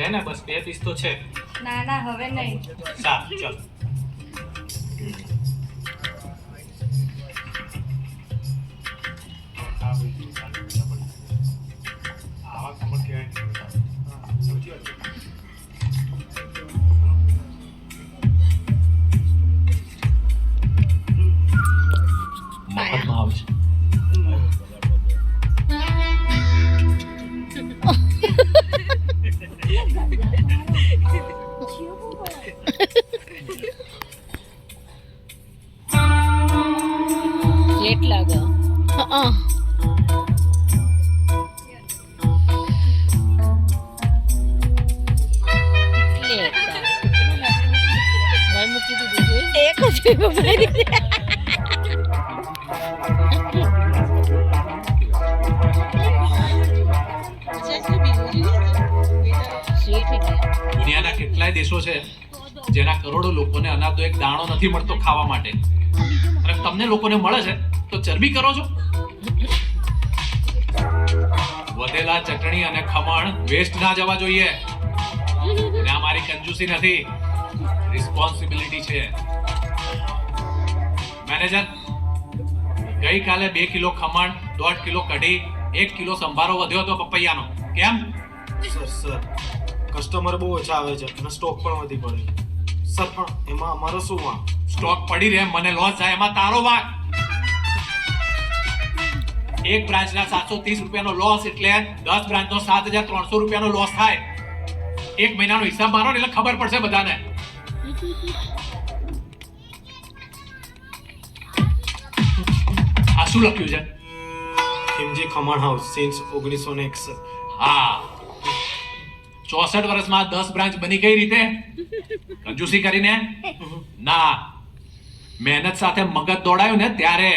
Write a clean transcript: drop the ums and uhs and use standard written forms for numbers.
લે ને બસ 2 પીસ તો છે. ના ના હવે નહીં. સારું ચલ. મફતમાં આવશે. લેટ લાગે. હા મૂકી દીધું એક દુનિયાના કેટલાય દેશો છે જેના કરોડો લોકોને અનાજનો એક દાણો નથી મળતો ખાવા માટે, અને તમને લોકોને મળે છે તો ચરબી કરો છો. વધેલા ચટણી અને ખમણ વેસ્ટ ના જવા જોઈએ. અને આ મારી કંજૂસી નથી, રિસ્પોન્સિબિલિટી છે. મેનેજર, ગઈકાલે 2 કિલો ખમણ, 1.5 કિલો કઢી, 1 કિલો સંભારો વધ્યો હતો પપૈયાનો. કેમ? સર કસ્ટમર બહુ ઓછા આવે છે અને સ્ટોક પણ વધી પડે. સર પણ એમાં અમારો શું વાંક? સ્ટોક પડી રહે, મને લોસ જાય, એમાં તારો વાંક. એક બ્રાન્ચના 730 રૂપિયાનો લોસ એટલે 10 બ્રાન્ચનો 7,300 રૂપિયાનો લોસ થાય. એક મહિનાનો હિસાબ મારો ને એટલે ખબર પડશે બધાને. આ શું લખ્યું છે? Khimji khaman house since 1961. હા, 64 વર્ષમાં 10 બ્રાન્ચ બની કઈ રીતે? કંજૂસી કરીને? ના, મહેનત સાથે મગજ દોડાયું ને ત્યારે.